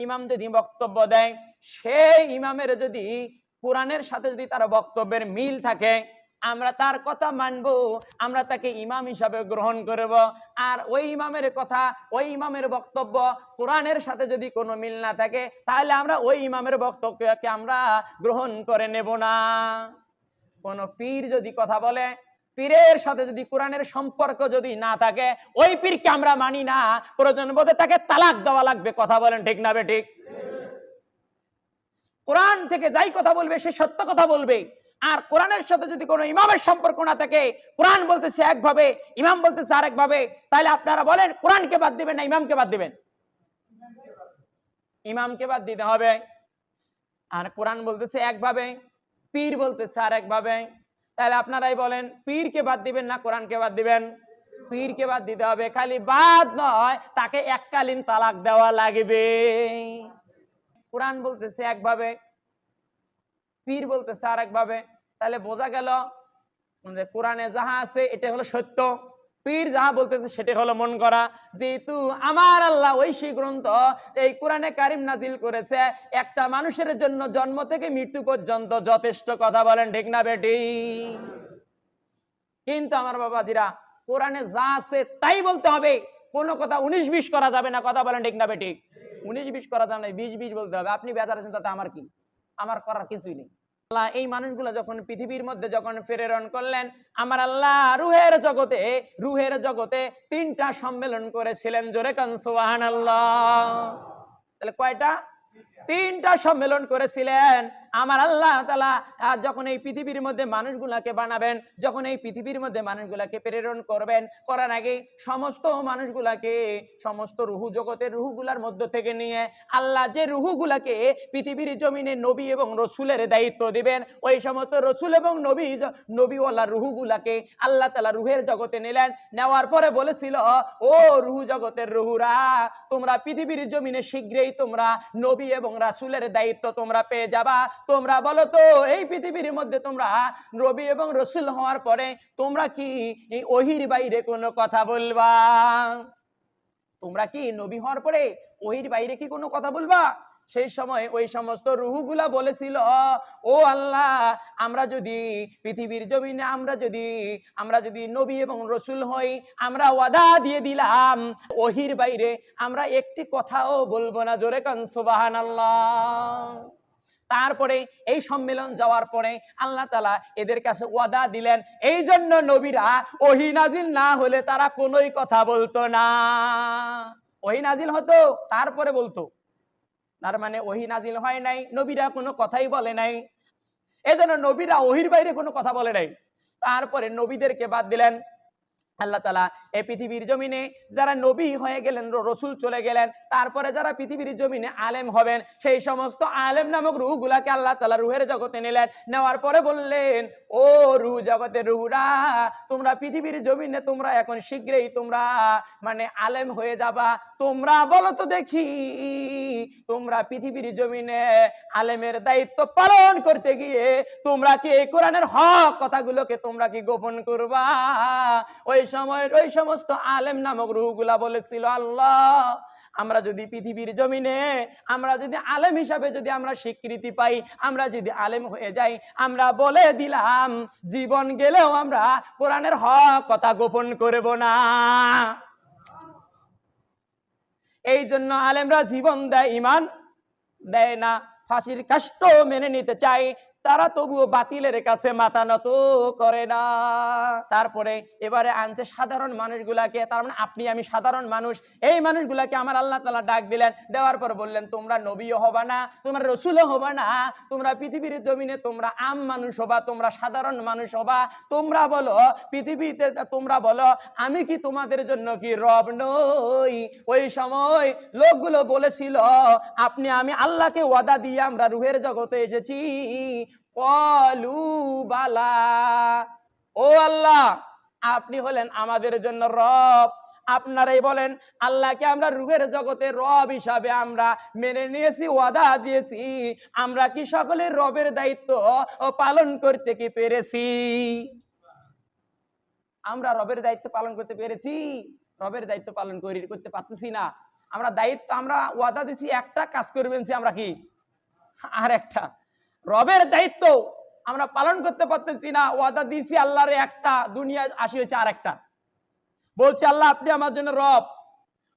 ইমাম যদি বক্তব্য দেয়, সেই ইমামের যদি কোরআনের সাথে যদি তার বক্তব্যের মিল থাকে, আমরা তার কথা মানব, আমরা তাকে ইমাম হিসাবে গ্রহণ করব। আর ওই ইমামের কথা, ওই ইমামের বক্তব্য কোরআনের সাথে যদি কোনো মিল না থাকে, তাহলে আমরা ওই ইমামের বক্তব্যকে আমরা গ্রহণ করে নেব না। কোন পীর যদি কথা বলে, পীরের সাথে যদি কোরআনের সম্পর্ক যদি না থাকে, ওই পীরকে আমরা মানি না, প্রয়োজন বোধে তাকে তালাক দেওয়া লাগবে। কথা বলেন ঠিক না বেঠিক? কোরআন থেকে যাই কথা বলবে সে সত্য কথা বলবে। আর কোরআনের সাথে যদি কোনো ইমামের সম্পর্ক না থাকে, কোরআন বলতেছে একভাবে, ইমাম বলতেছে আরেকভাবে, তাহলে আপনারা বলেন কোরআনকে বাদ দিবেন না ইমামকে বাদ দিবেন? ইমামকে বাদ দিতে হবে। আর কোরআন বলতেছে একভাবে, পীর বলতেছে আরেকভাবে, তাহলে আপনারাই বলেন পীরকে বাদ দিবেন না কোরআনকে বাদ দিবেন? পীরকে বাদ দিতে হবে। খালি বাদ নয়, তাকে এককালীন তালাক দেওয়া লাগবে। কোরআন বলতেছে একভাবে, পীর বলতেছে আরেকভাবে, তাহলে বোঝা গেল যে কোরআনে যাহা আছে এটা হলো সত্য, পীর যাহা বলতেছে সেটা হলো মন করা। যেহেতু আমার আল্লাহ ঐশী গ্রন্থ এই কোরআনে কারিম নাজিল করেছে একটা মানুষের জন্য জন্ম থেকে মৃত্যু পর্যন্ত যথেষ্ট। কথা বলেন ঠিক না বেটি? কিন্তু আমার বাবাজিরা, কোরআনে যা আছে তাই বলতে হবে, কোনো কথা 19-20 করা যাবে না। কথা বলেন ঠিক না বেটি? 19-20 করা যাবে না, 20-20 বলতে হবে। আপনি বেজার আছেন তাতে আমার কি? আমার করার কিছুই নেই। আল্লাহ এই মানুষগুলো যখন পৃথিবীর মধ্যে যখন প্রেরণ করলেন, আমার আল্লাহ রুহের জগতে 3টা সম্মেলন করেছিলেন। জোরে কান সুবহানাল্লাহ। তাহলে কয়টা? 3টা সম্মেলন করেছিলেন। আমার আল্লাহ তাআলা যখন এই পৃথিবীর মধ্যে মানুষগুলাকে বানাবেন, যখন এই পৃথিবীর মধ্যে মানুষগুলাকে প্রেরণ করবেন, করার আগে সমস্ত মানুষগুলাকে, সমস্ত রুহু জগতের রুহুগুলার মধ্য থেকে নিয়ে আল্লাহ যে রুহুগুলাকে পৃথিবীর জমিনে নবী এবং রসুলের দায়িত্ব দিবেন, ওই সমস্ত রসুল এবং নবীওয়ালা রুহুগুলাকে আল্লাহ তাআলা রুহের জগতে নিলেন। নেওয়ার পরে বলেছিল, ও রুহু জগতের রুহুরা, তোমরা পৃথিবীর জমিনে শীঘ্রই তোমরা নবী এবং রাসূলের দায়িত্ব তোমরা পেয়ে যাবা। তোমরা বলো তো, এই পৃথিবীর মধ্যে তোমরা নবী এবং রাসূল হওয়ার পরে তোমরা কি এই ওহীর বাইরে কোনো কথা বলবা? তোমরা কি নবী হওয়ার পরে ওহীর বাইরে কি কোনো কথা বলবা? সেই সময় ওই সমস্ত রুহুগুলা বলেছিল, ও আল্লাহ, আমরা যদি পৃথিবীর জমিনে আমরা যদি নবী এবং রসুল হই, আমরা ওয়াদা দিয়ে দিলাম ওহীর বাইরে আমরা একটি কথাও বলবো না। জোরে কান সুবহানাল্লাহ। তারপরে এই সম্মেলন যাওয়ার পরে আল্লাহ তাআলা এদের কাছে ওয়াদা দিলেন, এই জন্য নবীরা ওহী নাজিল না হলে তারা কোনোই কথা বলতো না। ওহী নাজিল হতো তারপরে বলতো, তার মানে ওহী নাজিল হয় নাই, নবীরা কোনো কথাই বলে নাই। এজন্য নবীরা ওহীর বাইরে কোনো কথা বলে নাই। তারপরে নবীদেরকে বাদ দিলেন আল্লাহ তাআলা। এই পৃথিবীর জমিনে যারা নবী হয়ে গেলেন, রসুল চলে গেলেন, তারপরে যারা পৃথিবীর জমিনে আলেম হবেন, সেই সমস্ত আলেম নামক রুহগুলাকে আল্লাহ তাআলা রুহের জগতে নিলেন। নেওয়ার পরে বললেন, ও রুহ জগতের রুহরা, তোমরা পৃথিবীর জমিনে তোমরা এখন শীঘ্রই তোমরা মানে আলেম হয়ে যাবা। তোমরা বলো তো দেখি, তোমরা পৃথিবীর জমিনে আলেমের দায়িত্ব পালন করতে গিয়ে তোমরা কি এই কোরআনের হক কথাগুলোকে তোমরা কি গোপন করবা? ওই সময়ের ওই সমস্ত আলেম নামক রুহগুলা বলেছিল, আল্লাহ, আমরা যদি পৃথিবীর জমিনে আমরা যদি আলেম হিসাবে যদি আমরা স্বীকৃতি পাই, আমরা যদি আলেম হয়ে যাই, আমরা বলে দিলাম জীবন গেলেও আমরা কোরআনের হক কথা গোপন করব না। এই জন্য আলেমরা জীবন দেয়, ঈমান দেয় না। ফাঁসির কাষ্ট মেনে নিতে চাই, তারা তবুও বাতিলের কাছে মাথা নত করে না। তারপরে এবারে আনছে সাধারণ মানুষগুলাকে, তার মানে আপনি আমি সাধারণ মানুষ, এই মানুষগুলাকে আমার আল্লাহ তাআলা ডাক দিলেন। দেওয়ার পর বললেন, তোমরা নবীও হবা না, তোমরা রসুলও হবা না, তোমরা পৃথিবীর জমিনে তোমরা আম মানুষ হবা, তোমরা সাধারণ মানুষ হবা। তোমরা বলো পৃথিবীতে, তোমরা বলো আমি কি তোমাদের জন্য কি রব নই? ওই সময় লোকগুলো বলেছিল, আপনি আমি আল্লাহকে ওয়াদা দিয়ে আমরা রুহের জগতে এসেছি। ক্বালু বালা, ও আল্লাহ, আপনি হলেন আমাদের জন্য রব। আপনারাই বলেন, আল্লাহকে আমরা রুহের জগতে রব হিসাবে আমরা মেনে নিয়েছি, ওয়াদা দিয়েছি। আমরা কি সকলে রবের দায়িত্ব পালন করতে কি পেরেছি? আমরা রবের দায়িত্ব পালন করতে পেরেছি? রবের দায়িত্ব পালন করতে পারতেছি না। আমরা দায়িত্ব, আমরা ওয়াদা দিছি একটা, কাজ করবেন সে আমরা কি আর একটা। রবের দায়িত্ব আমরা পালন করতে পারতেছি না, ওয়াদা দিছি আল্লাহরে একটা, দুনিয়ায় আসি হয়েছে আর একটা। বলছি আল্লাহ আপনি আমার জন্য রব।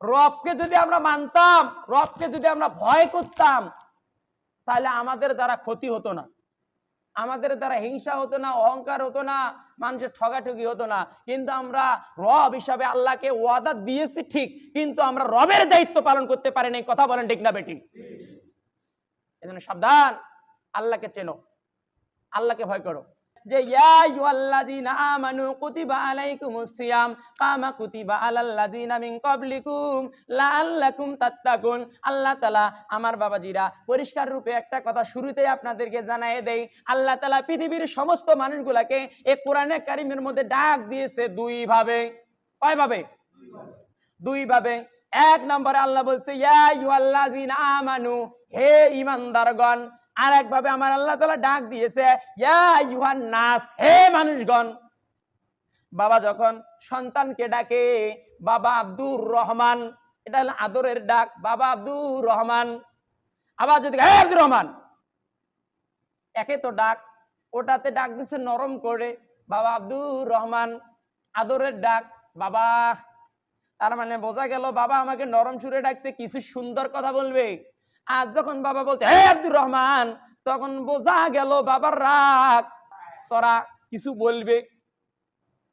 রবকে যদি আমরা মানতাম, রবকে যদি আমরা ভয় করতাম, তাহলে আমাদের দ্বারা ক্ষতি হতো না, আমাদের দ্বারা হিংসা হতো না, অহংকার হতো না, মানুষের ঠগাঠগি হতো না। কিন্তু আমরা রব হিসাবে আল্লাহকে ওয়াদা দিয়েছি ঠিক, কিন্তু আমরা রবের দায়িত্ব পালন করতে পারি না। কথা বলেন ঠিক না বেটি? এজন্য সাবধান, আল্লাহকে চেনো, আল্লাহকে ভয় করো। যে ইয়া আইয়ুহাল্লাযীনা আমানু কুতিবা আলাইকুমুস সিয়াম কামা কুতিবা আলাল্লাযীনা মিন ক্বাবলিকুম লাআল্লাকুম তাত্তাকুন। আল্লাহ তাআলা, আমার বাবাজিরা, পরিষ্কার রূপে একটা কথা শুরুতেই আপনাদেরকে জানিয়ে দেই। আল্লাহ তাআলা পৃথিবীর সমস্ত মানুষগুলোকে এই কোরআনে কারীমের মধ্যে ডাক দিয়েছে দুই ভাবে। কয় ভাবে? দুই ভাবে। এক নম্বরে আল্লাহ বলছে ইয়া আইয়ুহাল্লাযীনা আমানু, হে ঈমানদারগণ। আর একভাবে আমার আল্লাহ তাআলা ডাক দিয়েছে ইয়া আইয়ুহান নাস, হে মানুষগণ। বাবা যখন সন্তানকে ডাকে বাবা আব্দুর রহমান, এটা হলো আদরের ডাক, বাবা আব্দুর রহমান। আবার যদি হে আব্দুর রহমান, একে তো ডাক, ওটাতে ডাক দিছে নরম করে বাবা আব্দুর রহমান, আদরের ডাক বাবা। তার মানে বোঝা গেল বাবা আমাকে নরম সুরে ডাকছে, কিছু সুন্দর কথা বলবে। আর যখন বাবা বলছে হে আব্দুর রহমান, তখন বোঝা গেল বাবার রাগ সরা, কিছু বলবে,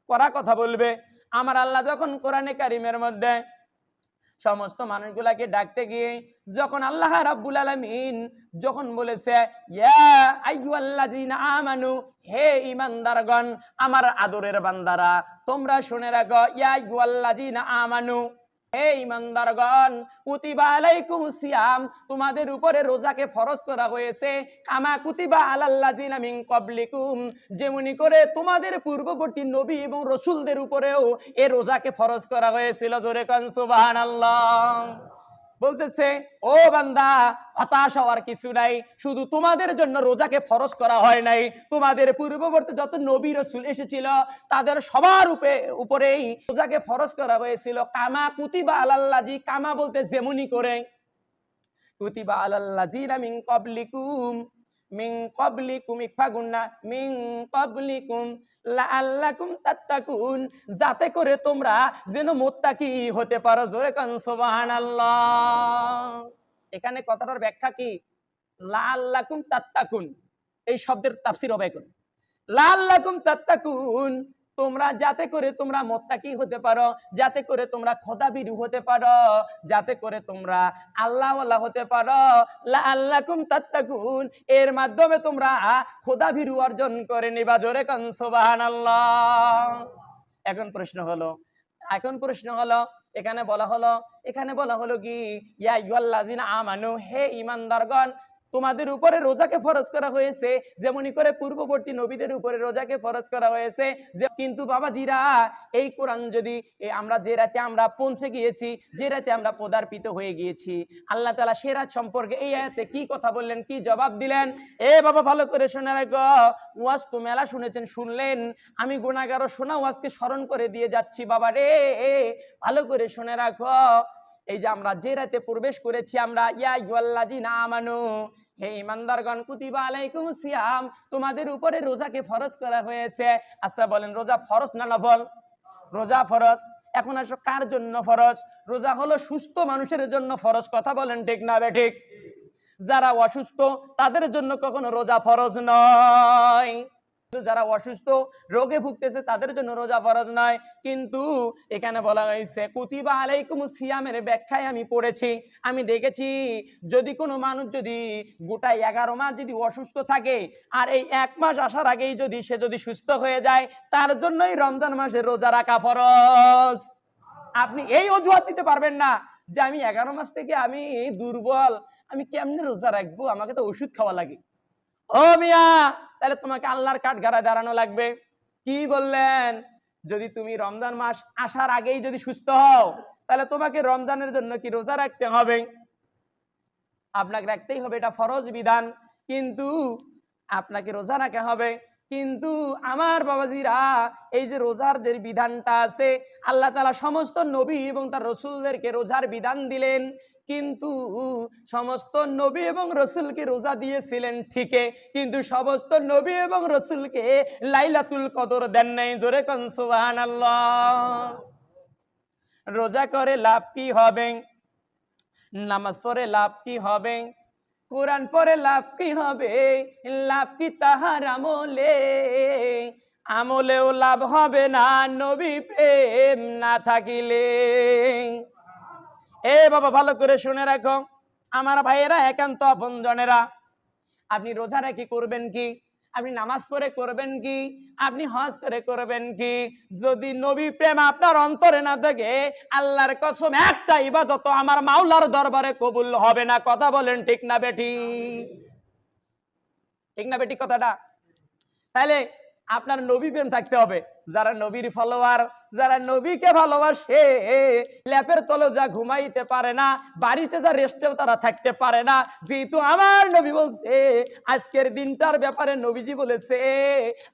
কড়া কথা বলবে। আমার আল্লাহ যখন কোরআনে কারিমের মধ্যে সমস্ত মানুষগুলাকে ডাকতে গিয়ে যখন আল্লাহ রাব্বুল আলামিন যখন বলেছে ইয়া আইয়ুহাল্লাযীনা আমানু, হে ঈমানদারগণ, আমার আদরের বান্দারা তোমরা শুনে রাখো, ইয়া আইয়ুহাল্লাযীনা আমানু, হে ঈমানদারগণ, কুতিবা আলাইকুমুস সিয়াম, তোমাদের উপরে রোজাকে ফরজ করা হয়েছে, কামা কুতিবা আলাল্লাযীনা মিন ক্বাবলিকুম, যেমনি করে তোমাদের পূর্ববর্তী নবী এবং রাসূলদের উপরেও এই রোজাকে ফরজ করা হয়েছিল। জোরে কান সুবহানাল্লাহ। বলতেছে ও বান্দা, হতাশ হওয়ার কিছু নাই, শুধু তোমাদের জন্য রোজাকে ফরজ করা হয় নাই, তোমাদের পূর্ববর্তী যত নবী রাসূল এসেছিল তাদের সবার উপরেই রোজাকে ফরজ করা হয়েছিল। কামা কুতিবা আলাল্লাযী, কামা বলতে যেমনি করে, কুতিবা আলাল্লাযীনা মিন ক্বাবলিকুম, মিন ক্বাবলিকুম ইকফাগুন্না, মিন ক্বাবলিকুম লাআল্লাকুম তাত্তাকুন, যাতে করে তোমরা যেন মুত্তাকি হতে পারো। জোরে কান সুবহানাল্লাহ। এখানে কথাটার ব্যাখ্যা কি? লাআল্লাকুম তাত্তাকুন, এই শব্দের তাফসীর হবে এখন। লাআল্লাকুম তাত্তাকুন, তোমরা যাতে করে তোমরা মুত্তাকি হতে পারো, যাতে করে তোমরা খোদাভীরু হতে পারো, যাতে করে তোমরা আল্লাহওয়ালা হতে পারো। লাআল্লাকুম তাত্তাকুন, এর মাধ্যমে তোমরা খোদাভীরু অর্জন করে নিবা। জোরে কান সুবহানাল্লাহ। এখন প্রশ্ন হলো এখানে বলা হলো কি ইয়া আইয়ুহাল্লাযীনা আমানু, হে ঈমানদারগণ, তোমাদের উপরে রোজাকে ফরজ করা হয়েছে যেমনি করে পূর্ববর্তী নবীদের উপরে রোজাকে ফরজ করা হয়েছে। কিন্তু বাবাজিরা, এই কোরআন যদি আমরা যে রাতে আমরা পৌঁছে গিয়েছি, যে রাতে আমরা পদার্পিত হয়ে গিয়েছি, আল্লাহ তাআলা সে রাত সম্পর্কে এই আয়াতে কি কথা বললেন, কি জবাব দিলেন? এ বাবা ভালো করে শুনে রাখো, ওয়াজ তো মেলা শুনেছেন, শুনলেন, আমি গুনাহগার শোনা ওয়াজকে স্মরণ করে দিয়ে যাচ্ছি। বাবা রে, ভালো করে শুনে রাখো, এই যে আমরা যে রাতে প্রবেশ করেছি, আমরা ইয়া আইয়ুহাল্লাযীনা আমানু, হে ঈমানদারগণ, কুতিবা আলাইকুমুস সিয়াম, তোমাদের উপরে রোজাকে ফরজ করা হয়েছে। আচ্ছা বলেন, রোজা ফরজ না নফল? রোজা ফরজ। এখন আসো কার জন্য ফরজ? রোজা হলো সুস্থ মানুষের জন্য ফরজ। কথা বলেন ঠিক না বেঠিক? যারা অসুস্থ তাদের জন্য কখনো রোজা ফরজ নয়। যারা অসুস্থ রোগে ভুগতেছে তাদের জন্য রোজা ফরজ নয়। কিন্তু এখানে বলা হয়েছে কুতিবা আলাইকুমুস সিয়ামের ব্যাখ্যায় আমি পড়েছি, আমি দেখেছি, যদি কোনো মানুষ যদি গোটা 11 মাস যদি অসুস্থ থাকে, আর এই 1 মাস আসার আগেই যদি সে সুস্থ হয়ে যায়, তার জন্যই রমজান মাসে রোজা রাখা ফরজ। আপনি এই অজুহাত দিতে পারবেন না যে আমি 11 মাস থেকে আমি দুর্বল, আমি কেমনে রোজা রাখবো, আমাকে তো ওষুধ খাওয়া লাগে। ও মিয়া, তাহলে তোমাকে আল্লাহর কাঠগড়ায় দাঁড়ানো লাগবে। কি বললেন? যদি তুমি রমজান মাস আসার আগেই যদি সুস্থ হও, তাহলে তোমাকে রমজানের জন্য কি রোজা রাখতে হবে? আপনাকে রাখতেই হবে, এটা ফরজ বিধান। কিন্তু আপনাকে রোজা রাখা হবে। কিন্তু আমার বাবাজিরা এই যে রোজার যে বিধানটা আছে, আল্লাহ তাআলা সমস্ত নবী এবং তার রসুলদেরকে রোজার বিধান দিলেন, কিন্তু সমস্ত নবী এবং রসুলকে রোজা দিয়েছিলেন ঠিকই, কিন্তু সমস্ত নবী এবং রসুলকে লাইলাতুল কদর দেন নাই। জোরে কোন সুবহানাল্লাহ। রোজা করে লাভ কি হবে? নামাজ পড়ে লাভ কি হবে? কোরআন পড়ে লাভ কি হবে? লাভ কি তাহার আমলে? আমলেও লাভ হবে না নবী প্রেম না থাকিলে। এ বাবা ভালো করে শুনে রাখো আমার ভাইয়েরা, একান্ত আপনজনেরা, আপনি রোজা রেখে করবেন কি? আপনি নামাজ পড়ে করবেন কি? আপনি হজ করে করবেন কি? যদি নবী প্রেম আপনার অন্তরে না থাকে, আল্লাহর কসম একটা ইবাদত আমার মাওলার দরবারে কবুল হবে না। কথা বলেন ঠিক না বেটি? ঠিক না বেটি কথাটা? তাহলে আপনার নবী প্রেম থাকতে হবে। যারা নবীর ফলোয়ার, যারা নবীকে ভালোবাসে, ল্যাপের তলে যা ঘুমাইতে পারে না, বাড়িতে যা রেস্টেও তারা থাকতে পারে না। যেহেতু আমার নবী বলছে আজকের দিনটার ব্যাপারে, নবীজি বলেছে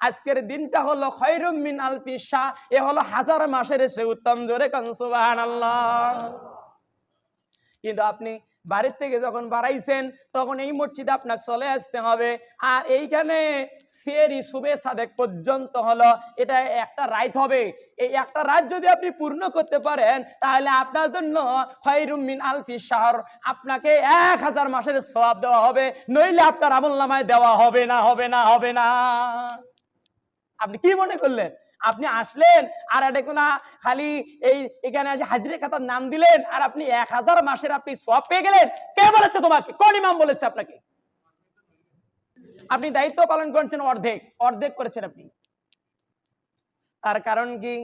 আজকের দিনটা হলো খায়রুম মিন আলফি শাহ, এ হলো হাজার মাসের চেয়ে উত্তম। জোরে কান সুবহানাল্লাহ। কিন্তু আপনি বাড়ির থেকে যখন বাড়াইছেন তখন এই মসজিদে আপনাকে চলে আসতে হবে, আর এইখানে সেরি সুবে সাদেক পর্যন্ত হলো, এটা একটা রাত হবে। এই একটা রাত যদি আপনি পূর্ণ করতে পারেন, তাহলে আপনার জন্য খায়রুম মিন আলফি শাহর, আপনাকে 1000 মাসের সওয়াব দেওয়া হবে, নইলে আপনার আমলনামায় দেওয়া হবে না, হবে না, হবে না। আপনি কি মনে করলেন? আপনি আসলেন আর এটা না খালি এই এখানে এসে হাজিরে খাতার নাম দিলেন আর আপনি 1000 মাসের আপনি সওয়াব পেয়ে গেলেন? কে বলেছে তোমাকে? কোন ইমাম বলেছে আপনাকে? আপনি দায়িত্ব পালন করছেন অর্ধেক, অর্ধেক করেছেন আপনি। তার কারণ কি?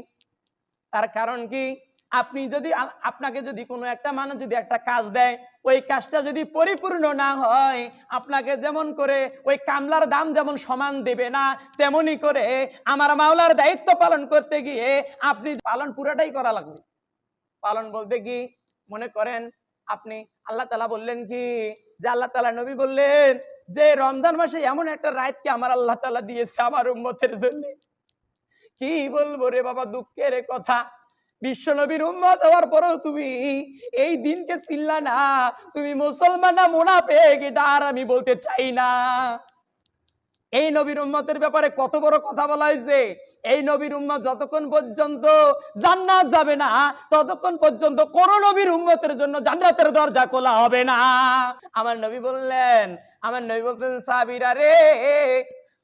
তার কারণ কি? আপনি যদি আপনাকে যদি কোনো একটা মানুষ যদি একটা কাজ দেয়, ওই কাজটা যদি পরিপূর্ণ না হয়, আপনাকে যেমন করে ওই কামলার দাম যেমন সমান দেবে না, তেমনি করে আমার মাওলার দায়িত্ব পালন করতে গিয়ে আপনি পালন পুরাটাই করা লাগবে। পালন বলতে কি? মনে করেন আপনি, আল্লাহ তাআলা বললেন কি, যে আল্লাহ তাআলা নবী বললেন যে রমজান মাসে এমন একটা রাতকে আমার আল্লাহ তাআলা দিয়েছে আমার উম্মতের জন্য। কি বলবো রে বাবা, দুঃখের কথা। বিশ্ব নবীর উম্মত হওয়ার পরেও তুমি এই দিনকে চিনলা না। তুমি মুসলমান না মুনাফিক, এটা আর আমি বলতে চাই না। এই নবীর উম্মতের ব্যাপারে কত বড় কথা বলা হয়েছে। এই নবীর উম্মত যতক্ষণ পর্যন্ত জান্নাত যাবে না, ততক্ষণ পর্যন্ত কোন নবীর উম্মতের জন্য জান্নাতের দরজা খোলা হবে না। আমার নবী বললেন, আমার নবী বলতেন সাহাবীরা রে,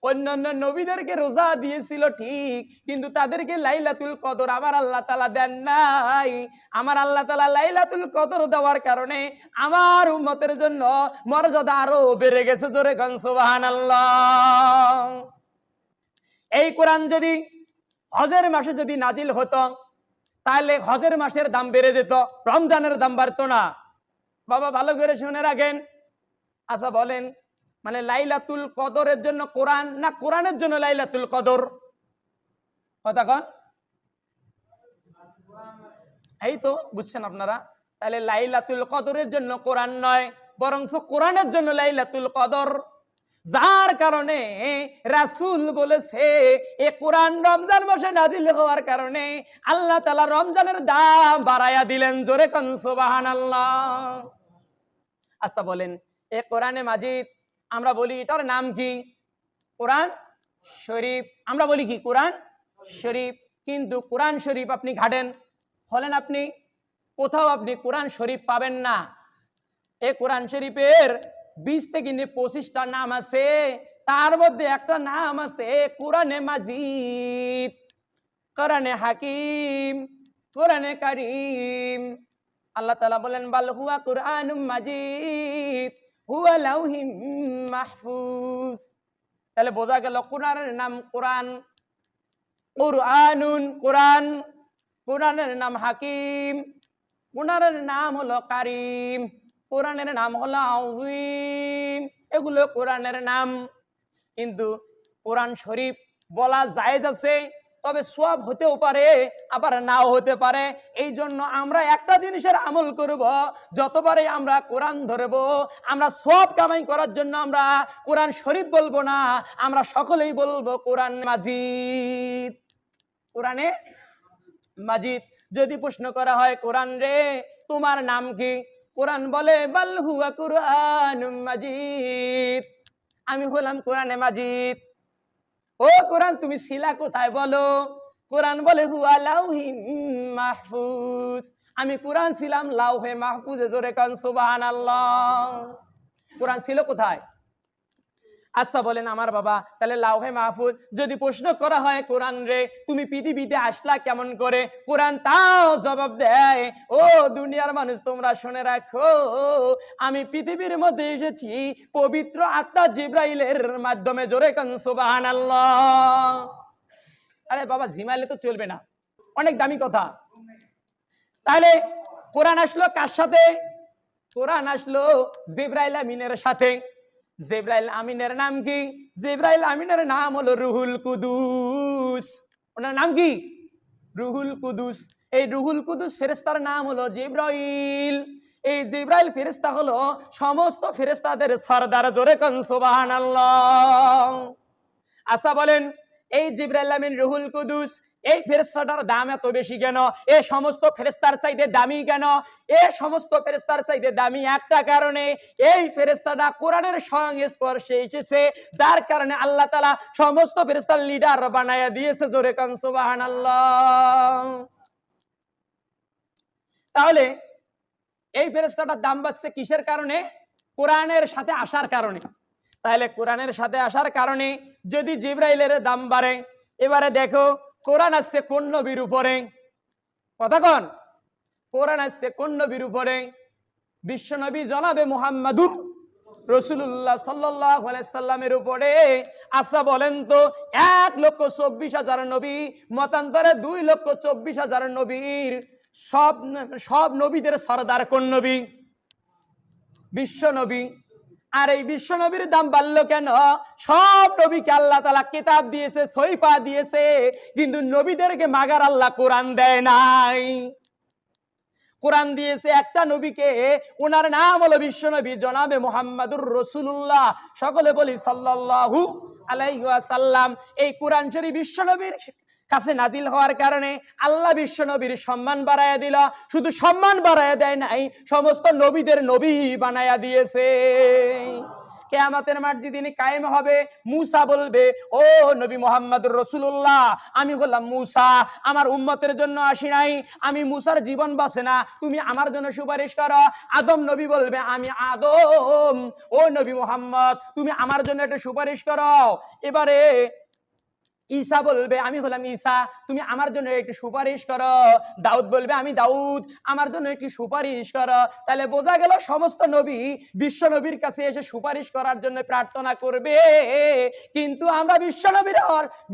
অন্যান্য নবীদেরকে রোজা দিয়েছিল ঠিক, কিন্তু তাদেরকে লাইলাতুল কদর আমার আল্লাহ তাআলা দেন নাই। আমার আল্লাহ তাআলা লাইলাতুল কদর দেওয়ার কারণে আমার উম্মতের জন্য মর্যাদা আরো বেড়ে গেছে। জোরে কোন সুবহানাল্লাহ। এই কোরআন যদি হজের মাসে যদি নাজিল হতো, তাহলে হজের মাসের দাম বেড়ে যেত, রমজানের দাম বাড়তো না। বাবা ভালো করে শুনে রাখেন। আচ্ছা বলেন, মানে লাইলাতুল কদরের জন্য কোরআন না কোরআনের জন্য লাইলাতুল কদর? কথা কন। এই তো বুঝছেন আপনারা। তাহলে লাইলাতুল কদরের জন্য কোরআন নয়, বরং কোরআনের জন্য লাইলাতুল কদর। যার কারণে রাসূল বলেছে এ কোরআন রমজান মাসে নাজিল হওয়ার কারণে আল্লাহ তাআলা রমজানের দাম বাড়ায়া দিলেন। জোরে কোন সুবহানাল্লাহ। আচ্ছা বলেন, এ কোরআনে মাজিদ আমরা বলি এটার নাম কি? কোরআন শরীফ। আমরা বলি কি? কোরআন শরীফ। কিন্তু কোরআন শরীফ আপনি ঘাটেন, হলেন আপনি কোথাও আপনি কোরআন শরীফ পাবেন না। এই কোরআন শরীফের 20 থেকে 25টা নাম আছে, তার মধ্যে একটা নাম আছে কোরআনে মাজিদ, কোরআনে হাকিম, কোরআনে কারীম। আল্লাহ তাআলা বলেন বাল হুয়া কুরআনুম মাজিদ হুয়া লাউহিম মাহফুজ। তাহলে বোঝা গেল কোরআনের নাম কোরআন, কুরআনুন কোরআন, কোরআনের নাম হাকিম, কোরআনের নাম হলো কারীম, কোরআনের নাম হলো আযীম। এগুলো কোরআনের নাম। কিন্তু কোরআন শরীফ বলা জায়েজ আছে, তবে সওয়াব হতেও পারে আবার নাও হতে পারে। এই জন্য আমরা একটা জিনিসের আমল করব, যতবারই আমরা কোরআন ধরব আমরা সওয়াব কামাই করার জন্য আমরা কোরআন শরীফ বলবো না, আমরা সকলেই বলবো কোরআন মাজিদ। কোরআনে মাজিদ। যদি প্রশ্ন করা হয় কোরআন রে তোমার নাম কি, কোরআন বলে বাল হুয়া কুরআনুম মাজিদ, আমি হলাম কোরআনে মাজিদ। ও কোরআন তুমি ছিলা কোথায় বলো, কোরআন বলে হুয়া লাউহিম মাহফুজ, আমি কোরআন ছিলাম লাউহে মাহফুজে। জোরে কান সুবহানাল্লাহ। কোরআন ছিল কোথায়? আচ্ছা বলেন আমার বাবা, তাহলে লাউহে মাহফুজ। যদি প্রশ্ন করা হয় কোরআন রে তুমি পৃথিবীতে আসলা কেমন করে, কোরআন তাও জবাব দেয়, ও দুনিয়ার মানুষ তোমরা শুনে রাখো, আমি পৃথিবীর মধ্যে এসেছি পবিত্র আত্মা জিব্রাইলের মাধ্যমে। জোরে কান সুবহানাল্লাহ। আরে বাবা ঝিমাইলে তো চলবে না, অনেক দামি কথা। তাহলে কোরআন আসলো কার সাথে? কোরআন আসলো জিব্রাইল আমিনের সাথে। জিব্রাইল আমিনের নাম কি? জিব্রাইল আমিনের নাম হলো রুহুল কুদুস। ওনার নাম কি? রুহুল কুদুস। এই রুহুল কুদুস ফেরেশতার নাম হলো জিব্রাইল। এই জিব্রাইল ফেরেশতা হলো সমস্ত ফেরেশতাদের সরদার। জোরে কোন সুবহানাল্লাহ। আচ্ছা বলেন এই জিব্রাইল আমিন রুহুল কুদুস এই ফেরেশতাটার দাম এত বেশি কেন? এ সমস্ত ফেরেশতার চাইতে দামি কেন? এ সমস্ত ফেরেশতার চাইতে দামি একটা কারণে, এই ফেরেশতাটা কোরআনের সংস্পর্শে এসেছে, যার কারণে আল্লাহ তাআলা সমস্ত ফেরেশতার লিডার বানায়া দিয়েছে। জোরে কান সুবহানাল্লাহ। তাহলে এই ফেরেশতাটার দাম বাড়ছে কিসের কারণে? কোরআনের সাথে আসার কারণে। তাহলে কোরআনের সাথে আসার কারণে যদি জিব্রাইলের দাম বাড়ে, এবারে দেখো কোরআন আসছে কোন নবীর উপরে? কথা কন, কোরআন আসছে কোন নবীর উপরে? বিশ্ব নবী জনাবে মুহাম্মাদুর রাসূলুল্লাহ সাল্লাল্লাহু আলাইহি সাল্লামের উপরে। আচ্ছা বলেন তো 1,24,000 নবী, মতান্তরে 2,24,000 নবীর সব নবীদের সরদার কোন নবী? বিশ্ব নবী। আর এই বিশ্ব নবীর দাম বাড়লো কেন? সব নবীকে আল্লাহ তাআলা কিতাব দিয়েছে, সহিফা দিয়েছে, কিন্তু নবীদেরকে মাগার আল্লাহ কোরআন দেয় নাই। কোরআন দিয়েছে একটা নবীকে, ওনার নাম হলো বিশ্ব নবী জনাবে মুহাম্মাদুর রাসূলুল্লাহ। সকলে বলি সাল্লাল্লাহু আলাইহি ওয়াসাল্লাম। এই কোরআন শরীফ বিশ্ব নবীর কাছে নাজিল হওয়ার কারণে আল্লাহ বিশ্ব নবীর সম্মান বাড়ায়া দিল। শুধু সম্মান বাড়ায়া দেয় নাই, সমস্ত নবীদের নবী বানায়া দিয়েছে। কিয়ামতের মাঠ যেদিন কায়েম হবে, মুসা বলবে, ও নবী মুহাম্মদুর রাসূলুল্লাহ, আমি হলাম মুসা, আমার উম্মতের জন্য আসি নাই, আমি মুসার জীবন বাঁচে না, তুমি আমার জন্য সুপারিশ করো। আদম নবী বলবে, আমি আদম, ও নবী মুহাম্মদ তুমি আমার জন্য একটা সুপারিশ করো। এবারে ঈসা বলবে, আমি হলাম ঈসা, তুমি আমার জন্য একটু সুপারিশ করো। দাউদ বলবে, আমি দাউদ, আমার জন্য একটু সুপারিশ করো। তাহলে বোঝা গেল সমস্ত নবী বিশ্ব নবীর কাছে এসে সুপারিশ করার জন্য প্রার্থনা করবে। কিন্তু আমরা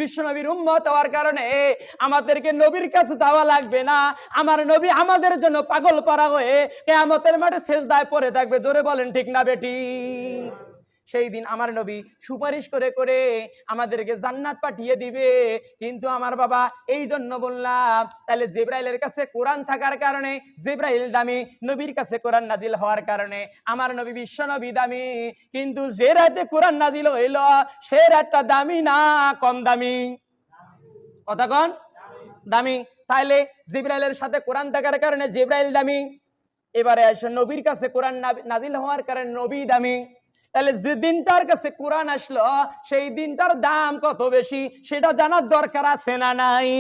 বিশ্ব নবীর উম্মত হওয়ার কারণে আমাদেরকে নবীর কাছে যাওয়া লাগবে না। আমার নবী আমাদের জন্য পাগল করা হয়ে কিয়ামতের মাঠে সিজদায় পড়ে থাকবে। জোরে বলেন ঠিক না বেটি? সেই দিন আমার নবী সুপারিশ করে করে আমাদেরকে জান্নাত পাঠিয়ে দিবে। কিন্তু আমার বাবা এই জন্য বললাম, তাহলে জিব্রাইলের কাছে কোরআন থাকার কারণে জিব্রাইল দামি, নবীর কাছে কোরআন নাজিল হওয়ার কারণে আমার নবী বিশ্ব নবী দামি। কিন্তু যে রাতে কোরআন নাজিল হইল সে রাতটা দামি না কম দামি? কথা কন, দামি। তাইলে জিব্রাইলের সাথে কোরআন থাকার কারণে জিব্রাইল দামি। এবারে আসে নবীর কাছে কোরআন নাজিল হওয়ার কারণে নবী দামি। তাহলে যে দিনটার কাছে কোরআন আসলো সেই দিনটার দাম কত বেশি সেটা জানার দরকার আছে না নাই?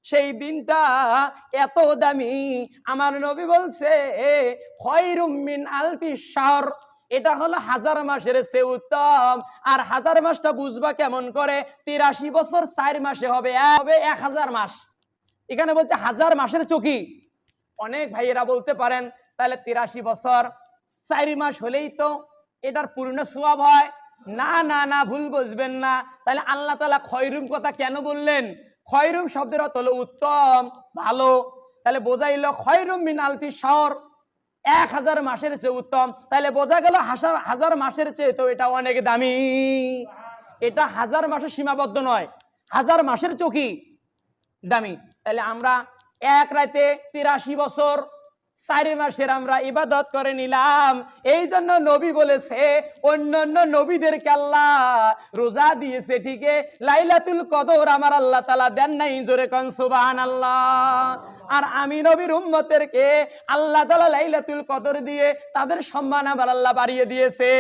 সেই দিনটা এত দামি, আমার নবী বলছে খয়রুম মিন আলফি শাহর, এটা হলো 1000 মাসের চেয়ে উত্তম। আর 1000 মাসটা বুঝবা কেমন করে? 83 বছর 4 মাসে হবে 1000 মাস। এখানে বলছে 1000 মাসের চকি। অনেক ভাইয়েরা বলতে পারেন তাহলে 83 বছর 4 মাস হলেই তো এটার পূর্ণ সওয়াব হয়। না না না, ভুল বুঝবেন না। তাহলে আল্লাহ তাআলা খয়রুম কথা কেন বললেন? খয়রুম শব্দের অর্থ হলো উত্তম, ভালো। তাহলে বোঝাইল খয়রুম মিন আলফি শাহর, 1000 মাসের চেয়ে উত্তম। তাহলে বোঝা গেল 1000 মাসের চেয়ে তো এটা অনেক দামি। এটা 1000 মাসে সীমাবদ্ধ নয়, 1000 মাসের চকি দামি। তাহলে আমরা এক রাতে 83 বছর 4 মাসের আমরা ইবাদত করে নিলাম। এই জন্য নবী বলেছে অন্যান্য নবীদেরকে আল্লাহ রোজা দিয়েছে ঠিকই, লাইলাতুল কদর আমার আল্লাহ তাআলা দেন নাই, জোরে কোন সুবহানাল্লাহ। আর আমি নবীর উম্মতেরকে আল্লাহ তাআলা লাইলাতুল কদর দিয়ে তাদের সম্মান আমার আল্লাহ বাড়িয়ে দিয়েছে।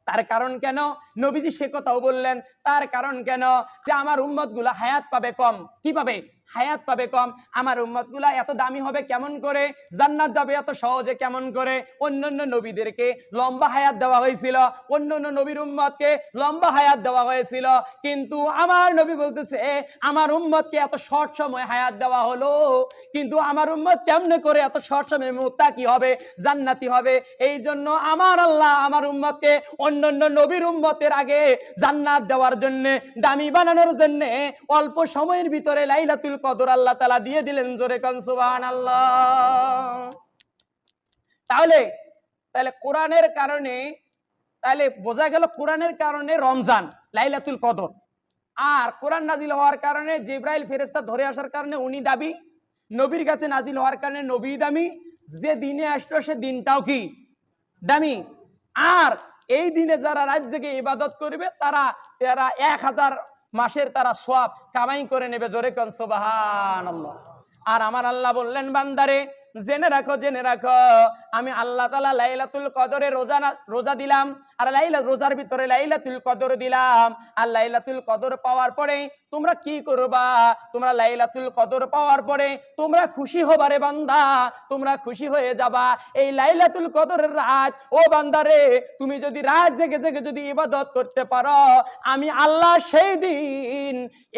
তার কারণ কেন? নবীজি সে কথাও বললেন। তার কারণ কেন? যে আমার উম্মত গুলা হায়াত পাবে কম। কি পাবে? হায়াত পাবে কম। আমার উম্মত গুলা এত দামি হবে কেমন করে, জান্নাত যাবে এত সহজে কেমন করে? অন্যান্য নবীদেরকে লম্বা হায়াত দেওয়া হয়েছিল, অন্যান্য নবীর উম্মতকে লম্বা হায়াত দেওয়া হয়েছিল, কিন্তু আমার নবী বলতেছে আমার উম্মতকে এত শর্ট সময় হায়াত দেওয়া হলো, কিন্তু আমার উম্মত কেমনে করে এত শর্ট সময়ে মুত্তাকি হবে, জান্নাতি হবে? এই জন্য আমার আল্লাহ আমার উম্মতকে অন্যান্য নবীর উম্মতের আগে জান্নাত দেওয়ার জন্য, দামি বানানোর জন্য অল্প সময়ের ভিতরে লাইলাতুল কদর আল্লাহ তাআলা দিয়ে দিলেন, জোরে কোন সুবহানাল্লাহ। তাহলে কোরআনের কারণে, তাহলে বোঝা গেল কোরআনের কারণে রমজান, লাইলাতুল কদর। আর কোরআন নাজিল হওয়ার কারণে জিবরাইল ফেরেশতা ধরে আসার কারণে উনি দাবি, নবীর কাছে নাজিল হওয়ার কারণে নবী দামি, যে দিনে আসলো সে দিনটাও কি দামি। আর এই দিনে যারা রাত জেগে ইবাদত করবে তারা 1000 মাসের তারা সওয়াব কামাই করে নেবে, জোরে কোন সুবহানাল্লাহ। আর আমার আল্লাহ বললেন বান্দারে জেনে রাখো, জেনে রাখো আমি আল্লাহ তাআলা লাইলাতুল কদরে রোজা দিলাম, আর রোজার ভিতরে লাইলাতুল কদর দিলাম। আর লাইলাতুল কদর পাওয়ার পরে তোমরা কি করবা? তোমরা লাইলাতুল কদর পাওয়ার পরে তোমরা খুশি হবারে বান্দা, তোমরা খুশি হয়ে যাবা। এই লাইলাতুল কদরের রাত, ও বান্দারে তুমি যদি রাত জেগে জেগে যদি ইবাদত করতে পারো, আমি আল্লাহ সেই দিন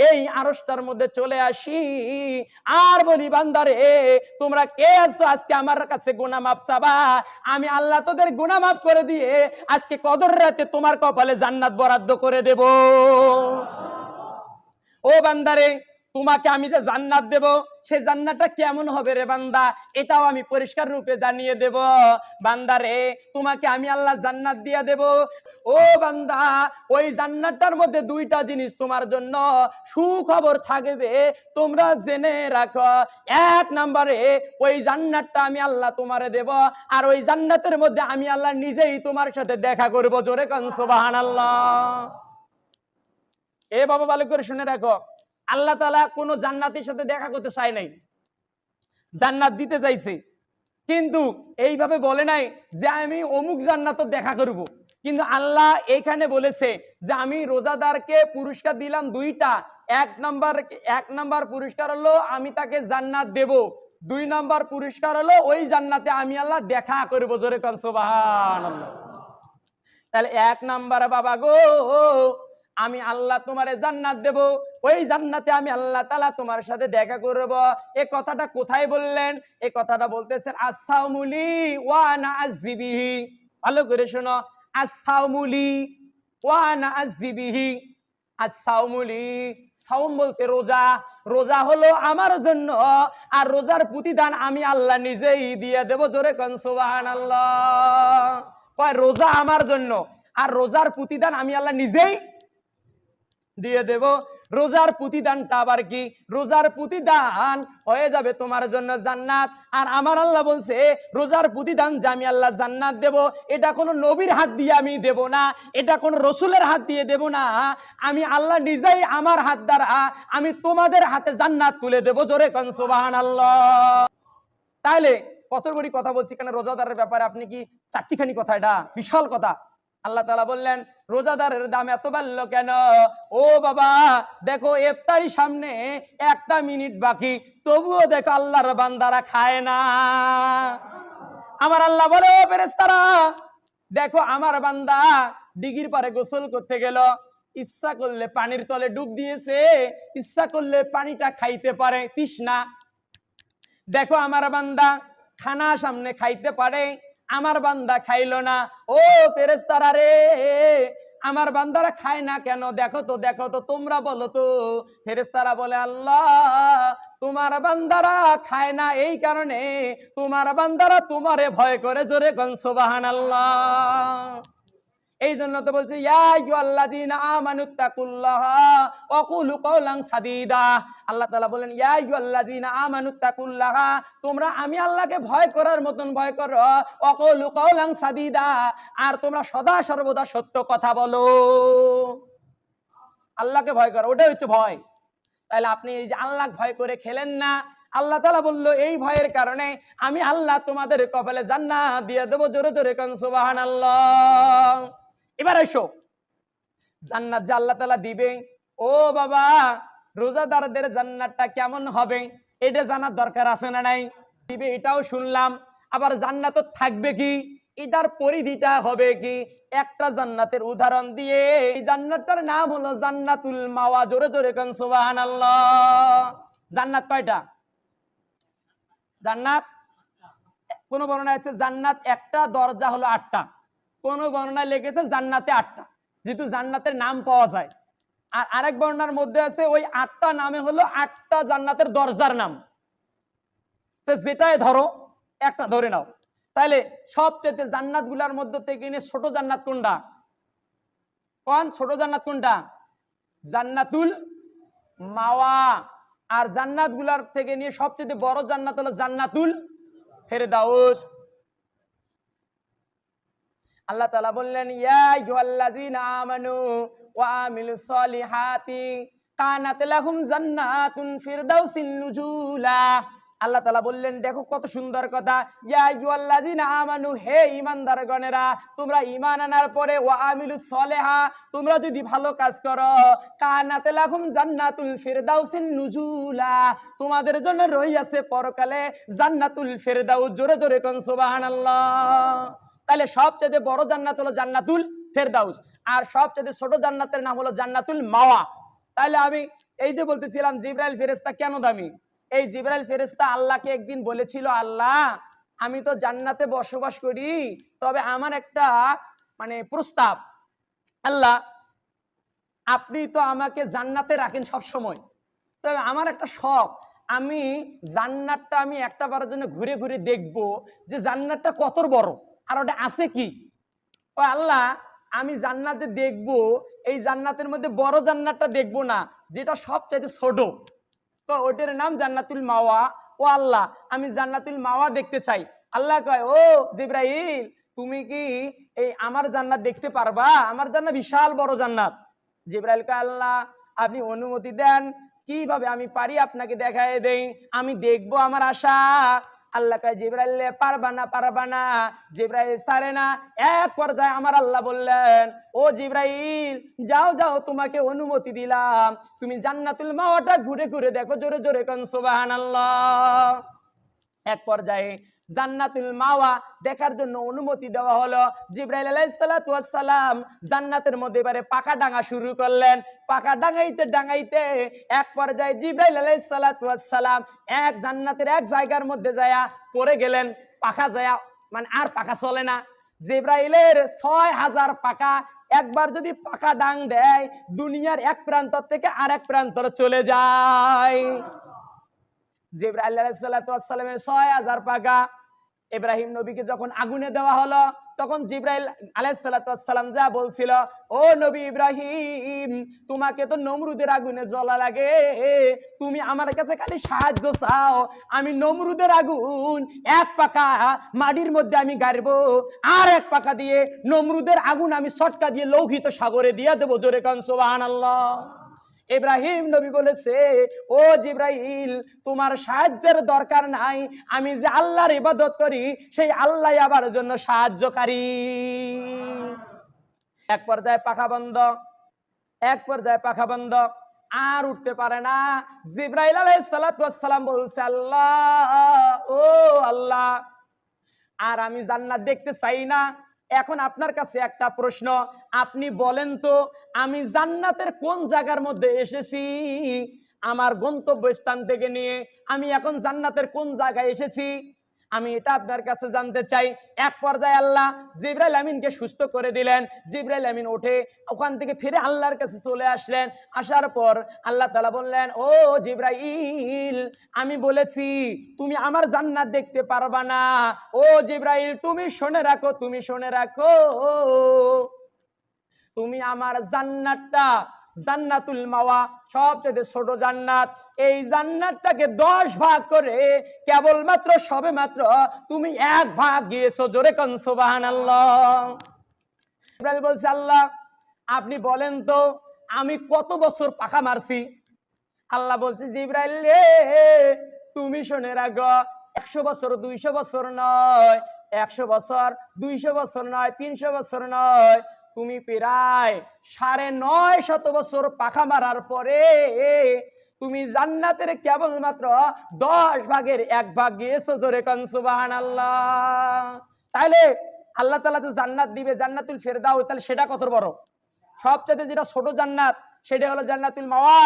এই আরশটার মধ্যে চলে আসি আর বলি বান্দারে তোমরা কে আছো আজকে আমার কাছে গুনাহ মাফ চাবা? আমি আল্লাহ তোদের গুনাহ মাফ করে দিয়ে আজকে কদর রাতে তোমার কপালে জান্নাত বরাদ্দ করে দেব। ও বান্দারে তোমাকে আমি যে জান্নাত দেব, সেই জান্নাতটা কেমন হবে রে বান্দা, এটাও আমি পরিষ্কার রূপে জানিয়ে দেব। বান্দারে তোমাকে আমি আল্লাহ জান্নাত দিয়ে দেব। ও বান্দা ওই জান্নাতটার মধ্যে 2টা জিনিস তোমার জন্য সুখবর থাকবে, তোমরা জেনে রাখো। 1 নম্বরে ওই জান্নাতটা আমি আল্লাহ তোমারে দেব, আর ওই জান্নাতের মধ্যে আমি আল্লাহ নিজেই তোমার সাথে দেখা করব, জোরে কোন সুবহানাল্লাহ। এ বাবা ভালো করে শুনে রাখো, আল্লাহ তাআলা কোন জান্নাতীর সাথে দেখা করতে চায় নাই, জান্নাত দিতে চাইছে, কিন্তু এইভাবে বলে নাই যে আমি অমুক জান্নাতে দেখা করব। কিন্তু আল্লাহ এখানে বলেছে যে আমি রোজাদারকে পুরস্কার দিলাম 2টা। 1 নাম্বার পুরস্কার হলো আমি তাকে জান্নাত দেব, 2 নাম্বার পুরস্কার হলো ওই জান্নাতে আমি আল্লাহ দেখা করব, জোরে কোন সুবহানাল্লাহ। তাহলে 1 নাম্বার বাবা গো, আমি আল্লাহ তোমারে জান্নাত দেব, ওই জান্নাতে আমি আল্লাহ তাআলা তোমার সাথে দেখা করব। এই কথাটা কোথায় বললেন? এই কথাটা বলতেছেন আস-সাওমুলি ওয়া আনা আযবিহি। ভালো করে শোনো, আস-সাওমুলি ওয়া আনা আযবিহি। আস-সাওমুলি, সাওম বলতে রোজা, রোজা হলো আমার জন্য, আর রোজার প্রতিদান আমি আল্লাহ নিজেই দিয়ে দেব, জোরে কোন সুবহানাল্লাহ। কয় রোজা আমার জন্য, আর রোজার প্রতিদান আমি আল্লাহ নিজেই দিয়ে দেব। রোজার প্রতিদানটা আবার কি? রোজার প্রতিদান হয়ে যাবে তোমার জন্য জান্নাত। আর আমার আল্লাহ বলছে রোজার প্রতিদান যে আমি আল্লাহ জান্নাত দেব, এটা কোনো নবীর হাত দিয়ে আমি দেব না, এটা কোনো রসুলের হাত দিয়ে দেব না, আমি আল্লাহ নিজেই আমার হাত দ্বারা আমি তোমাদের হাতে জান্নাত তুলে দেব, জোরে কোন সুবহানাল্লাহ। তাহলে কত বড় কথা বলছি কেন রোজাদারের ব্যাপারে, আপনি কি চারটিখানি কথা? এটা বিশাল কথা। আল্লাহ তাআলা বললেন রোজাদারের দাম এত বাড়লো কেন? ও বাবা দেখো ইফতারি সামনে 1টা মিনিট বাকি, তবুও দেখো আল্লাহর বান্দারা খায় না। আমার আল্লাহ বলে ও ফেরেশতারা দেখো আমার বান্দা দিঘির পারে গোসল করতে গেল, ইচ্ছা করলে পানির তলে ডুব দিয়েছে, ইচ্ছা করলে পানিটা খাইতে পারে, তৃষ্ণা। দেখো আমার বান্দা খানা সামনে খাইতে পারে, আমার বান্দা খাইলো না। ও ফেরেশতারা রে আমার বান্দারা খায় না কেন? দেখো তো দেখো তো, তোমরা বলো তো। ফেরেশতারা বলে আল্লাহ তোমার বান্দারা খায় না এই কারণে তোমার বান্দারা তোমারে ভয় করে, জোরে কোন সুবহানাল্লাহ। এই জন্য তো বলছে ইয়া আইয়ুহাল্লাযীনা আমানুত্তাকুল্লাহা ওয়া কুলু কাওলান সাদীদা। আল্লাহ তাআলা বলেন ইয়া আইয়ুহাল্লাযীনা আমানুত্তাকুল্লাহা, তোমরা আমি আল্লাহকে ভয় করার মতন ভয় করো, ওয়া কুলু কাওলান সাদীদা, আর তোমরা সদা সর্বদা সত্য কথা বলো। আল্লাহকে ভয় করো, ওটাই হচ্ছে ভয়। তাহলে আপনি এই যে আল্লাহ ভয় করে খেলেন না, আল্লাহ তাআলা বলল এই ভয়ের কারণে আমি আল্লাহ তোমাদের কপালে জান্নাত দিয়ে দেব। জোরে জোরে কোন সুবহানাল্লাহ। এবার এসো, জান্নাত যে আল্লাহ তাআলা দিবে, ও বাবা রোজাদারদের জান্নাতটা কেমন হবে এটা জানার দরকার আছে না নাই? দিবে এটাও শুনলাম, আবার জান্নাত থাকবে কি এটার পরিধিটা হবে কি, একটা জান্নাতের উদাহরণ দিয়ে, এই জান্নাতটার নাম হলো জান্নাতুল মাওয়া। জোরে জোরে কোন সুবহানাল্লাহ। জান্নাত কয়টা? জান্নাত কোন বর্ণনা আছে জান্নাত একটা, দরজা হলো 8টা, কোন বর্ণনায় লিখেছে জান্নাতে 8টা, যেহেতু জান্নাতের নাম পাওয়া যায়। আর আরেক বর্ণনার মধ্যে আছে ওই 8টা নামে হলো 8টা জান্নাতের দরজার নাম। তো যেটাই ধরো একটা ধরে নাও। তাহলে সবচেয়ে জান্নাত গুলার মধ্যে থেকে নিয়ে ছোট জান্নাত কোনটা? কোন ছোট জান্নাত কোনটা? জান্নাতুল মাওয়া। আর জান্নাত গুলার থেকে নিয়ে সবচেয়ে বড় জান্নাত হলো জান্নাতুল ফেরদাউস। আল্লাহ তাআলা বললেন ইয়া আইয়ুহাল্লাযীনা আমানু ওয়া আমিলুস সলিহাতি কানাত লাহুম জান্নাতুন ফিরদাউসিন নুজুলা। আল্লাহ তাআলা বললেন দেখো কত সুন্দর কথা, ইয়া আইয়ুহাল্লাযীনা আমানু, হে ঈমানদারগণেরা, তোমরা ঈমান আনার পরে ওয়া আমিলুস সলিহা, তোমরা যদি ভালো কাজ করো, কানাত লাহুম জান্নাতুল ফিরদাউসিন নুজুলা, তোমাদের জন্য রহিয়াছে পরকালে জান্নাতুল ফিরদাউস। জোরে জোরে কোন সুবহানাল্লাহ। তাহলে সবচেয়ে বড় জান্নাত হলো জান্নাতুল ফেরদাউস, আর সবচেয়ে ছোট জান্নাতের নাম হলো জান্নাতুল মাওয়া। তাহলে আমি এই যে বলতেছিলাম জিবরাইল ফেরেশতা কেন দামি, এই জিবরাইল ফেরেশতা আল্লাহকে একদিন বলেছিল, আল্লাহ আমি তো জান্নাতে বসবাস করি, তবে আমার একটা প্রস্তাব, আল্লাহ আপনি তো আমাকে জান্নাতে রাখেন সব সময়, তবে আমার একটা শখ, আমি জান্নাতটা আমি একটা বারের জন্য ঘুরে ঘুরে দেখব যে জান্নাতটা কত বড় আর ওটা আছে কি। ও আল্লাহ আমি জান্নাতে দেখব, এই জান্নাতের মধ্যে বড় জান্নাতটা দেখব না, যেটা সবচাইতে ছোট, তো ওটার নাম জান্নাতুল মাওয়া। ও আল্লাহ আমি জান্নাতুল মাওয়া দেখতে চাই। আল্লাহ কয় ও জিবরাইল তুমি কি এই আমার জান্নাত দেখতে পারবা? আমার জান্নাত বিশাল বড় জান্নাত। জিবরাইল কয় আল্লাহ আপনি অনুমতি দেন, কিভাবে আমি পারি আপনাকে দেখায় দেই, আমি দেখবো, আমার আশা। আল্লাহ কয় জিবরাইল পারবা না। জিবরাইল ছাড়ে না। এক পর্যায়ে আমার আল্লাহ বললেন ও জিবরাইল যাও তোমাকে অনুমতি দিলাম, তুমি জান্নাতুল মাওয়াটা ঘুরে ঘুরে দেখো। জোরে জোরে কোন সুবহানাল্লাহ। এক পর্যায়ে জান্নাতুল মাওয়া দেখার জন্য অনুমতি দেওয়া হলো। জিবরাইল আলাইহিস সালাতু ওয়াস সালাম জান্নাতের মধ্যে এবারে পাখা ডাঙা শুরু করলেন। পাখা ডাঙাইতে এক পর্যায়ে জিবরাইল আলাইহিস সালাতু ওয়াস সালাম এক জান্নাতের এক জায়গার মধ্যে যায়া পড়ে গেলেন। পাখা যায়া আর পাখা চলে না। জিবরাইলের 6000 পাখা, একবার যদি পাখা ডাং দেয় দুনিয়ার এক প্রান্ত থেকে আরেক প্রান্তরে চলে যায়। জিবরাইল আলাইহিস সালাতু ওয়াস সালামের 6000 পাখা। ইব্রাহিম নবীকে যখন আগুনে দেওয়া হলো তখন জিবরাইল আলাইহিস সালাতু ওয়াস সালাম যা বলছিল, ও নবী ইব্রাহিম তোমাকে তো নমরুদের আগুনে জ্বলা লাগে, তুমি আমার কাছে খালি সাহায্য চাও, আমি নমরুদের আগুন এক পাখা মাটির মধ্যে আমি গাড়বো, আর এক পাখা দিয়ে নমরুদের আগুন আমি ছটকা দিয়ে লৌহিত সাগরে দিয়ে দেবো। জোরে কান সুবহানাল্লাহ। ইব্রাহিম নবী বলেছে ও জিবরাইল তোমার সাহায্যের দরকার নাই, আমি যে আল্লাহর ইবাদত করি সেই আল্লাহ আমার জন্য সাহায্যকারী। এক পর্যায়ে পাখা বন্ধ, আর উঠতে পারে না। জিবরাইল আলাইহিস সালাতু ওয়াস সালাম বলছে আল্লাহ ও আল্লাহ আর আমি জান্নাত দেখতে চাই না। এখন আপনার কাছে একটা প্রশ্ন, আপনি বলেন তো আমি জান্নাতের কোন জায়গার মধ্যে এসেছি? আমার গন্তব্যস্থান থেকে নিয়ে আমি এখন জান্নাতের কোন জায়গায় এসেছি আমি এটা আপনার কাছে জানতে চাই। এক পর্যায়ে আল্লাহ জিবরাইল আমিনকে সুস্থ করে দিলেন। জিবরাইল আমিন উঠে ওখান থেকে ফিরে আল্লাহর কাছে চলে আসলেন। আসার পর আল্লাহ তাআলা বললেন ও জিবরাইল আমি বলেছি তুমি আমার জান্নাত দেখতে পারবা না। ও জিবরাইল তুমি শুনে রাখো তুমি আমার জান্নাতটা, জান্নাতুল মাওয়া সবচেয়ে ছোট জান্নাত, এই জান্নাতটাকে 10 ভাগ করে কেবলমাত্র সবে মাত্র তুমি 1 ভাগ গিয়েছো। জোরে কোন সুবহানাল্লাহ। ইব্রাহিম বলছে, আল্লাহ আপনি বলেন তো আমি কত বছর পাখা মারছি? আল্লাহ বলছে, জিবরাইল রে তুমি শুনে রাখো, 100 বছর 200 বছর নয়, 100 বছর 200 বছর নয়, 300 বছর নয়, তুমি প্রায় 950 বছর পাখা মারার পরে তুমি জান্নাতের কেবলমাত্র 10 ভাগের 1 ভাগ গিয়েছো। জোরে কোন সুবহানাল্লাহ। তাহলে আল্লাহ তাআলা যে জান্নাত দিবে, জান্নাতুল ফেরদাউস, তাহলে সেটা কত বড়? সবচেয়ে যেটা ছোট জান্নাত সেটা হলো জান্নাতুল মাওয়া,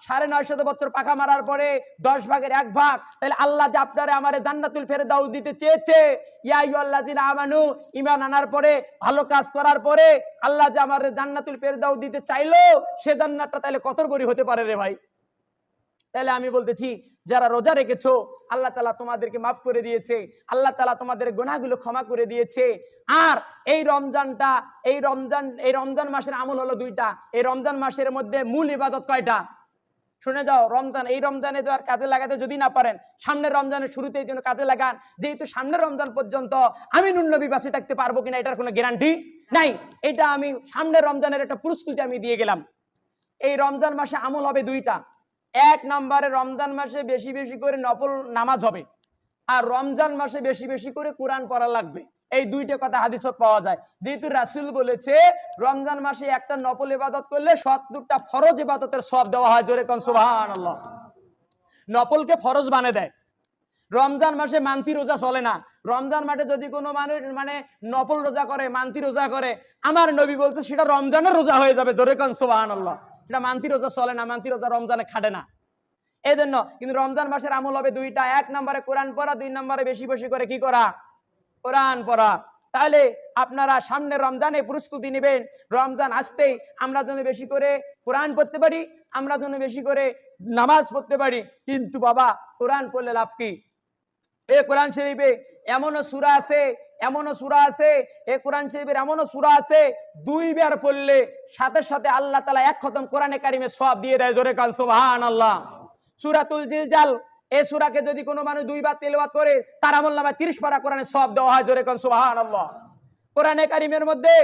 950 বছর পাখা মারার পরে 10 ভাগের 1 ভাগ। তাহলে আল্লাহ যে আপনারে আমারে জান্নাতুল ফেরদাউস দিতে চেয়েছে, ইয়া আইয়ুহাল্লাযিনা আমানু, ঈমান আনার পরে ভালো কাজ করার পরে আল্লাহ যে আমারে জান্নাতুল ফেরদাউস দিতে চাইলো, সে জান্নাতটা তাহলে কত বড় হতে পারে রে ভাই? তাহলে আমি বলতেছি, যারা রোজা রেখেছো আল্লাহ তাআলা তোমাদেরকে মাফ করে দিয়েছে, আল্লাহ তাআলা তোমাদের গুনাহগুলো ক্ষমা করে দিয়েছে। আর এই রমজানটা, এই রমজান মাসের আমল হলো 2টা। এই রমজান মাসের মধ্যে মূল ইবাদত কয়টা? শুনে যাও, রমজান, এই রমজানে তো আর কাজে লাগাতে যদি না পারেন, সামনের রমজানের শুরুতেই যেন কাজে লাগান। যেহেতু সামনের রমজান পর্যন্ত আমি নবী বাঁচে থাকতে পারবো কিনা এটার কোনো গ্যারান্টি নাই। এটা আমি সামনের রমজানের একটা প্রস্তুতি আমি দিয়ে গেলাম। এই রমজান মাসে আমল হবে 2টা। 1 নম্বরে রমজান মাসে বেশি বেশি করে নফল নামাজ হবে, আর রমজান মাসে বেশি বেশি করে কোরআন পড়া লাগবে। এই 2টা কথা হাদিসত পাওয়া যায়। যেহেতু রাসূল বলেছে রমজান মাসে একটা নফল ইবাদত করলে 70টা ফরজ ইবাদতের সওয়াব দেওয়া হয়। জোরে কোন সুবহানাল্লাহ। নফলকে ফরজ বানিয়ে দেয়। রমজান মাসে মান্তি রোজা চলে না। রমজান মাসে যদি কোনো মানুষ নফল রোজা করে, মান্তি রোজা করে, আমার নবী বলছে সেটা রমজানের রোজা হয়ে যাবে। জোরে কোন সুবহানাল্লাহ। সেটা মান্তি রোজা চলে না, মান্তি রোজা রমজানে খাটে না। এই জন্য কিন্তু রমজান মাসের আমল হবে 2টা। 1 নম্বরে কোরআন পড়া, 2 নম্বরে বেশি বেশি করে কি করা? কোরআন পড়া। তাহলে আপনারা সামনে রমজানে প্রস্তুতি নেবেন। রমজান আসতেই আমরা যেন বেশি করে কোরআন পড়তে পারি, আমরা যেন বেশি করে নামাজ পড়তে পারি। কিন্তু বাবা, কোরআন পড়লে লাভ কি? এই কোরআন শরীফে এমনও সূরা আছে, এমনও সূরা আছে, এই কোরআন শরীফের এমনও সূরা আছে 2 বার পড়লে সাথে সাথে আল্লাহ তাআলা 1 খতম কোরআনে কারিমে সওয়াব দিয়ে দেয়। জোরে কান সুবহানাল্লাহ। সূরাতুল জিলজাল, এই সূরাকে যদি কোনো মানুষ 2 বার তেলাওয়াত করে তার আমলনামায় 30 পারা কোরআনের সওয়াব দেওয়া হয়। জোরে কান সুবহানাল্লাহ। কোরআনে কারিমের মধ্যে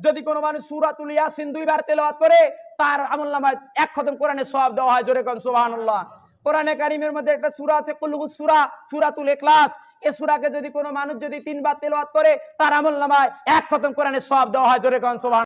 যদি কোনো মানুষ সূরাতুল ইয়াসিন 2 বার তেলাওয়াত করে তার আমলনামায় 1 খতম কোরআনের সওয়াব দেওয়া হয়। জোরে কান সুবহানাল্লাহ। কোরআনে কারিমের মধ্যে একটা সূরা আছে কুলহুস সূরা, সূরাতুল ইখলাস, এই সূরাকে যদি কোনো মানুষ যদি 3 বার তেলাওয়াত করে তার আমলনামায় 1 খতম কোরআনের সওয়াব দেওয়া হয়। জোরে কান সুবহানাল্লাহ।